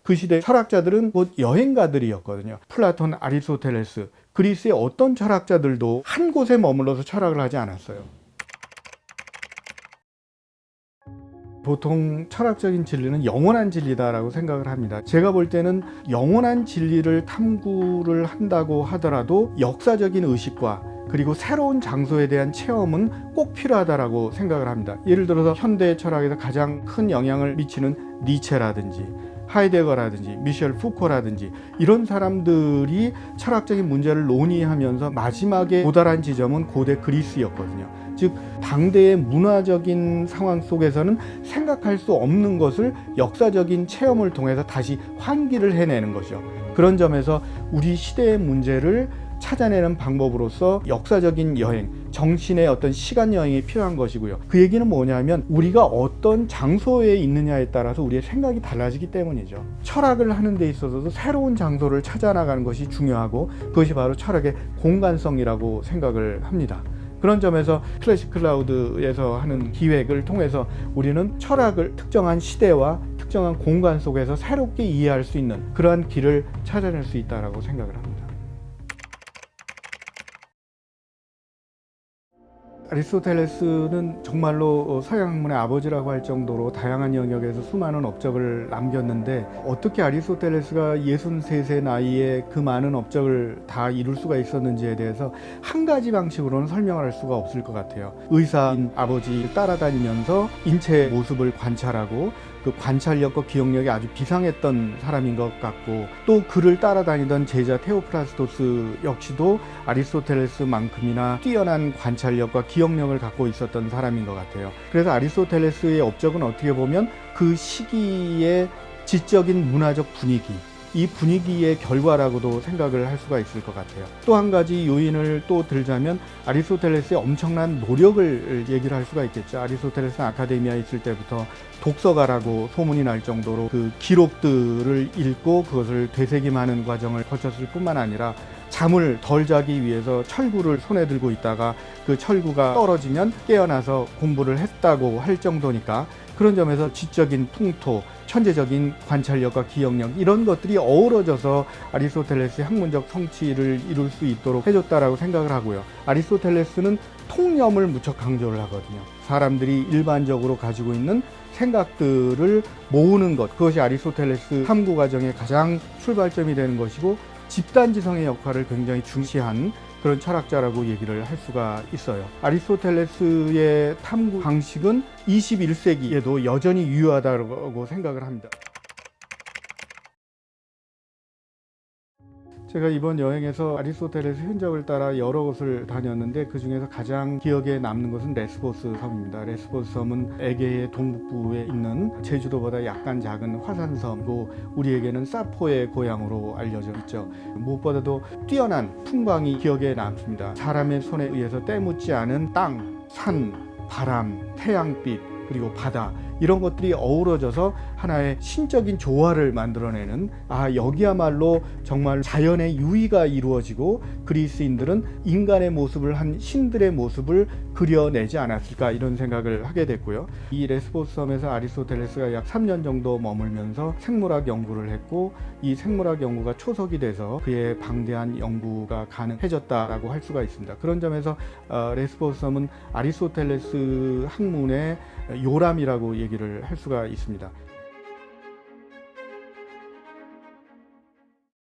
그 시대 철학자들은 곧 여행가들이었거든요. 플라톤, 아리스토텔레스, 그리스의 어떤 철학자들도 한 곳에 머물러서 철학을 하지 않았어요. 보통 철학적인 진리는 영원한 진리다라고 생각을 합니다. 제가 볼 때는 영원한 진리를 탐구를 한다고 하더라도 역사적인 의식과 그리고 새로운 장소에 대한 체험은 꼭 필요하다라고 생각을 합니다. 예를 들어서 현대 철학에서 가장 큰 영향을 미치는 니체라든지 하이데거라든지 미셸 푸코라든지 이런 사람들이 철학적인 문제를 논의하면서 마지막에 도달한 지점은 고대 그리스였거든요. 즉 당대의 문화적인 상황 속에서는 생각할 수 없는 것을 역사적인 체험을 통해서 다시 환기를 해내는 것이죠. 그런 점에서 우리 시대의 문제를 찾아내는 방법으로서 역사적인 여행, 정신의 어떤 시간 여행이 필요한 것이고요. 그 얘기는 뭐냐면 우리가 어떤 장소에 있느냐에 따라서 우리의 생각이 달라지기 때문이죠. 철학을 하는 데 있어서도 새로운 장소를 찾아 나가는 것이 중요하고 그것이 바로 철학의 공간성이라고 생각을 합니다. 그런 점에서 클래식 클라우드에서 하는 기획을 통해서 우리는 철학을 특정한 시대와 특정한 공간 속에서 새롭게 이해할 수 있는 그러한 길을 찾아낼 수 있다고 생각을 합니다. 아리스토텔레스는 정말로 서양 학문의 아버지라고 할 정도로 다양한 영역에서 수많은 업적을 남겼는데 어떻게 아리스토텔레스가 63세 나이에 그 많은 업적을 다 이룰 수가 있었는지에 대해서 한 가지 방식으로는 설명할 수가 없을 것 같아요. 의사인 아버지를 따라다니면서 인체 모습을 관찰하고 그 관찰력과 기억력이 아주 비상했던 사람인 것 같고 또 그를 따라다니던 제자 테오프라스토스 역시도 아리스토텔레스만큼이나 뛰어난 관찰력과 기억력을 갖고 있었던 사람인 것 같아요. 그래서 아리스토텔레스의 업적은 어떻게 보면 그 시기의 지적인 문화적 분위기, 이 분위기의 결과라고도 생각을 할 수가 있을 것 같아요. 또 한 가지 요인을 또 들자면 아리스토텔레스의 엄청난 노력을 얘기를 할 수가 있겠죠. 아리스토텔레스는 아카데미아에 있을 때부터 독서가라고 소문이 날 정도로 그 기록들을 읽고 그것을 되새김하는 과정을 거쳤을 뿐만 아니라 잠을 덜 자기 위해서 철구를 손에 들고 있다가 그 철구가 떨어지면 깨어나서 공부를 했다고 할 정도니까 그런 점에서 지적인 풍토, 천재적인 관찰력과 기억력 이런 것들이 어우러져서 아리스토텔레스의 학문적 성취를 이룰 수 있도록 해줬다라고 생각을 하고요. 아리스토텔레스는 통념을 무척 강조를 하거든요. 사람들이 일반적으로 가지고 있는 생각들을 모으는 것, 그것이 아리스토텔레스 탐구 과정의 가장 출발점이 되는 것이고 집단지성의 역할을 굉장히 중시한 그런 철학자라고 얘기를 할 수가 있어요. 아리스토텔레스의 탐구 방식은 21세기에도 여전히 유효하다고 생각을 합니다. 제가 이번 여행에서 아리스토텔레스 흔적을 따라 여러 곳을 다녔는데 그 중에서 가장 기억에 남는 것은 레스보스 섬입니다. 레스보스 섬은 에게의 동북부에 있는 제주도보다 약간 작은 화산섬이고 우리에게는 사포의 고향으로 알려져 있죠. 무엇보다도 뛰어난 풍광이 기억에 남습니다. 사람의 손에 의해서 때묻지 않은 땅, 산, 바람, 태양빛 그리고 바다 이런 것들이 어우러져서 하나의 신적인 조화를 만들어내는 여기야말로 정말 자연의 유의가 이루어지고 그리스인들은 인간의 모습을 한 신들의 모습을 그려내지 않았을까 이런 생각을 하게 됐고요. 이 레스보스 섬에서 아리스토텔레스가 약 3년 정도 머물면서 생물학 연구를 했고 이 생물학 연구가 초석이 돼서 그의 방대한 연구가 가능해졌다라고 할 수가 있습니다. 그런 점에서 레스보스 섬은 아리스토텔레스 학문의 요람이라고 얘기를 할 수가 있습니다.